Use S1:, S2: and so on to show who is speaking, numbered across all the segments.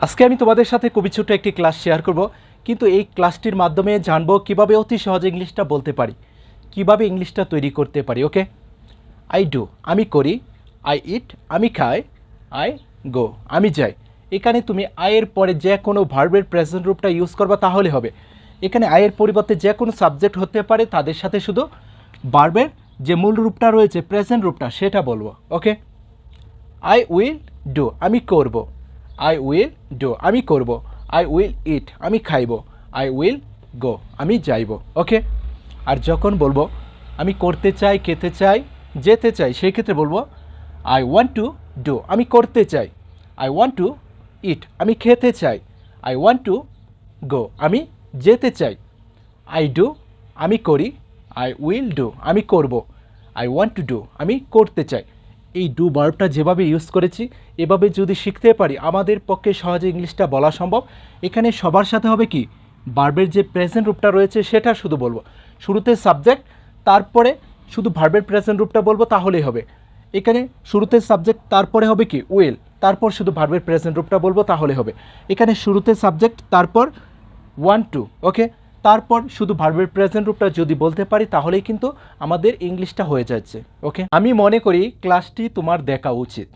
S1: আজকে আমি তোমাদের সাথে খুবই ছোট্ট একটি ক্লাস শেয়ার করব, কিন্তু এই ক্লাসটির মাধ্যমে জানবো কিভাবে অতি সহজে ইংলিশটা বলতে পারি, কিভাবে ইংলিশটা তৈরি করতে পারি। ওকে, আই ডু আমি করি, আই ইট আমি খাই, আই গো আমি যাই। এখানে তুমি আয়ের পরে যে কোনো ভার্বের প্রেজেন্ট রূপটা ইউজ করবা তাহলে হবে। এখানে আয়ের পরিবর্তে যে কোনো সাবজেক্ট হতে পারে, তাদের সাথে শুধু ভার্বের যে মূল রূপটা রয়েছে প্রেজেন্ট রূপটা সেটা বলবো। ওকে, আই উইল ডু আমি করব, আই উইল ডু আমি করব, আই উইল ইট আমি খাইব, আই উইল গো আমি যাইব। ওকে, আর যখন বলবো আমি করতে চাই, খেতে চাই, যেতে চাই, সেই ক্ষেত্রে বলবো আই ওয়ান্ট টু ডু আমি করতে চাই, আই ওয়ান্ট টু ইট আমি খেতে চাই, আই ওয়ান্ট টু গো আমি যেতে চাই, আই ডু আমি করি, আই উইল ডু আমি করব, আই ওয়ান্ট টু ডু আমি করতে চাই। এই ডু ভার্বটা যেভাবে ইউজ করেছি এভাবে যদি শিখতে পারি আমাদের পক্ষে সহজে ইংলিশটা বলা সম্ভব। এখানে সবার সাথে হবে কি, ভার্বের যে প্রেজেন্ট রূপটা রয়েছে সেটা শুধু বলবো, শুরুতে সাবজেক্ট, তারপরে শুধু ভার্বের প্রেজেন্ট রূপটা বলবো তাহলেই হবে। এখানে শুরুতে সাবজেক্ট, তারপরে হবে কি উইল, তারপর শুধু ভার্বের প্রেজেন্ট রূপটা বলবো তাহলে হবে। এখানে শুরুতে সাবজেক্ট, তারপর ওয়ান টু, ওকে, তারপর শুধু ভার্বের প্রেজেন্ট রূপটা যদি বলতে পারি তাহলেই কিন্তু আমাদের ইংলিশটা হয়ে যাচ্ছে। ওকে, আমি মনে করি ক্লাসটি তোমার দেখা উচিত,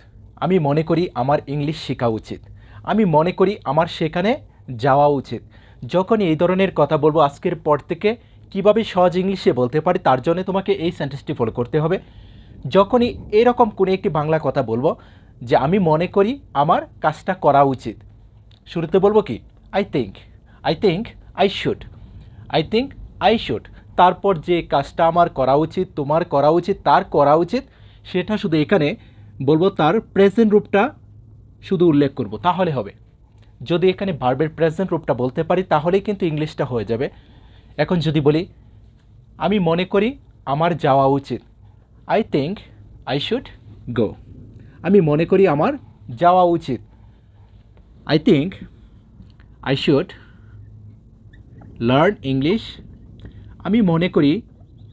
S1: আমি মনে করি আমার ইংলিশ শেখা উচিত, আমি মনে করি আমার সেখানে যাওয়া উচিত। যখন এই ধরনের কথা বলবো আজকের পর থেকে কিভাবে সহজ ইংলিশে বলতে পারি তার জন্য তোমাকে এই সেন্টেন্সটি ফলো করতে হবে। যখনই এরকম কোনো একটি বাংলা কথা বলবো যে আমি মনে করি আমার কাজটা করা উচিত, শুরুতে বলবো কি I think, I think I should, I think I should, তারপর যে কাজটা আমার করা উচিত, তোমার করা উচিত, তার করা উচিত, সেটা শুধু এখানে বলবো, তার প্রেজেন্ট রূপটা শুধু উল্লেখ করব তাহলে হবে। যদি এখানে ভার্বের প্রেজেন্ট রূপটা বলতে পারি তাহলেই কিন্তু ইংলিশটা হয়ে যাবে। এখন যদি বলি আমি মনে করি আমার যাওয়া উচিত, I think I should go, আমি মনে করি আমার যাওয়া উচিত, I think I should learn English, আমি মনে করি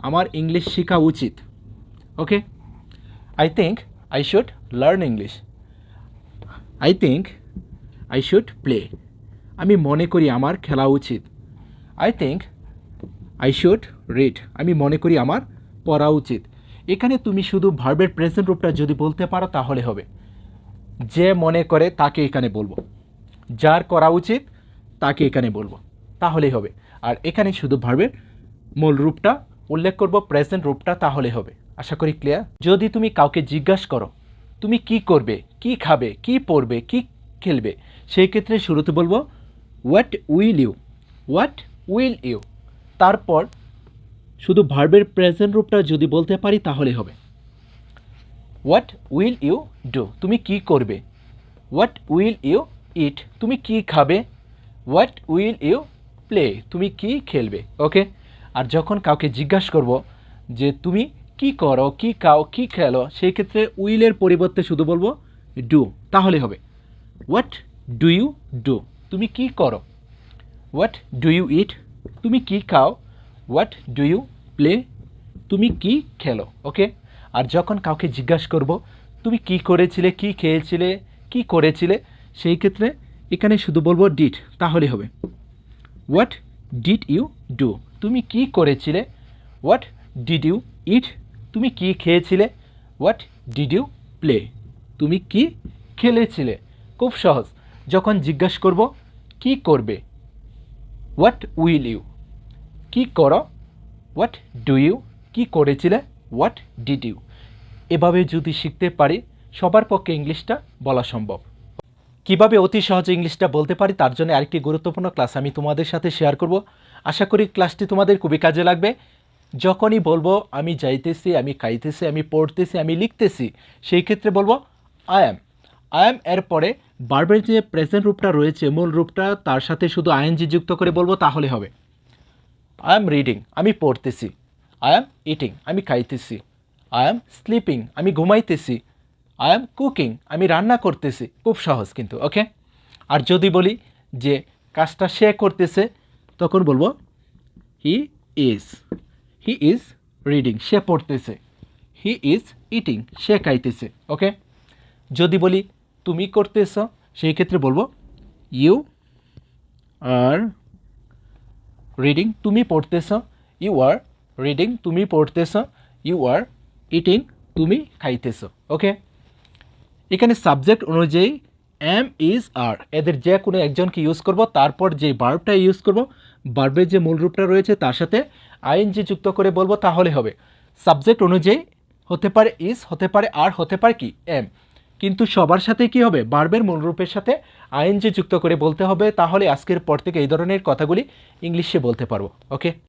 S1: আমার ইংলিশ শেখা উচিত। Okay, I think I should learn English, I think I should play, আমি মনে করি আমার খেলা উচিত, I think I should read, আমি মনে করি আমার পড়া উচিত। এখানে তুমি শুধু ভার্বের প্রেজেন্ট রূপটা যদি বলতে পারো তাহলে হবে। যে মনে করে তাকে এখানে বলবো, যার করা উচিত তাকে এখানে বলবো তাহলেই হবে। আর এখানে শুধু ভার্বের মূল রূপটা উল্লেখ করব, প্রেজেন্ট রূপটা, তাহলে হবে। আশা করি ক্লিয়ার। যদি তুমি কাউকে জিজ্ঞাসা করো তুমি কি করবে, কি খাবে, কি পরবে, কি খেলবে, সেই ক্ষেত্রে শুরুতে বলবো what will you, what will you, তারপর শুধু ভার্বের প্রেজেন্ট রূপটা যদি বলতে পারি তাহলে হবে হোয়াট উইল ইউ ডু, তুমি কি করবে, হোয়াট উইল ইউ ইট, তুমি কি খাবে, হোয়াট উইল ইউ প্লে, তুমি কি খেলবে। ওকে, আর যখন কাউকে জিজ্ঞাসা করব যে তুমি কি করো, কি খাও, কি খেলো, সেই ক্ষেত্রে উইলের পরিবর্তে শুধু বলবো ডু তাহলে হবে হোয়াট ডু ইউ ডু, তুমি কি করো, হোয়াট ডু ইউ ইট, তুমি কি খাও, হোয়াট ডু ইউ প্লে, তুমি কি খেলো। ওকে, আর যখন কাউকে জিজ্ঞাসা করব তুমি কি করেছিলে, কি খেয়েছিলে, কি করেছিলে, সেই ক্ষেত্রে এখানে শুধু বলবো ডিড তাহলে হবে হোয়াট ডিড ইউ ডু, তুমি কি করেছিলে, হোয়াট ডিড ইউ ইট, তুমি কি খেয়েছিলে, হোয়াট ডিড ইউ প্লে, তুমি কি খেলেছিলে। খুব সহজ। যখন জিজ্ঞাসা করব কি করবে, হোয়াট উইল ইউ, কি করো, হোয়াট ডু ইউ, কি করেছিলে, হোয়াট ডিড ইউ। এভাবে যদি শিখতে পারি সবার পক্ষে ইংলিশটা বলা সম্ভব। কিভাবে অতি সহজে ইংলিশটা বলতে পারি তার জন্য আরেকটি গুরুত্বপূর্ণ ক্লাস আমি তোমাদের সাথে শেয়ার করব। আশা করি ক্লাসটি তোমাদের খুবই কাজে লাগবে। যখনই বলবো আমি যাইতেছি, আমি খাইতেছি, আমি পড়তেছি, আমি লিখতেছি, সেই ক্ষেত্রে বলবো আই অ্যাম। আই অ্যাম এর পরে ভার্বের যে প্রেজেন্ট রূপটা রয়েছে মূল রূপটা, তার সাথে শুধু আইএনজি যুক্ত করে বলবো তাহলে হবে আই অ্যাম রিডিং, আমি পড়তেছি, আই অ্যাম ইটিং, আমি খাইতেছি, আই অ্যাম স্লিপিং, আমি ঘুমাইতেছি, আই অ্যাম কুকিং, আমি রান্না করতেছি। খুব সহজ কিন্তু। ওকে, আর যদি বলি যে কাজটা সে করতেছে তখন বলবো he is, he is reading, সে পড়তেছে, হি ইজ ইটিং, সে খাইতেছে। ওকে, যদি বলি তুমি করতেছ সেই ক্ষেত্রে বলবো ইউ আর রিডিং, তুমি পড়তেছ। ইউ আর রিডিং, তুমি পড়তেছ। ইউ আর ইটিং, তুমি খাইতেছ। ওকে, এখানে সাবজেক্ট অনুযায়ী এম ইজ আর এদের যে কোনো একজনকে ইউজ করব, তারপর যে ভার্বটা ইউজ করব, ভার্বের যে মূল রূপটা রয়েছে তার সাথে আইএনজি যুক্ত করে বলবো, তাহলে হবে। সাবজেক্ট অনুযায়ী হতে পারে ইজ, হতে পারে আর, হতে পারে কি এম, কিন্তু সবার সাথে কি হবে, ভার্বের মূল রূপের সাথে আইএনজি যুক্ত করে বলতে হবে, তাহলে আজকের পর থেকে এই ধরনের কথাগুলি ইংলিশে বলতে পারবো। ওকে।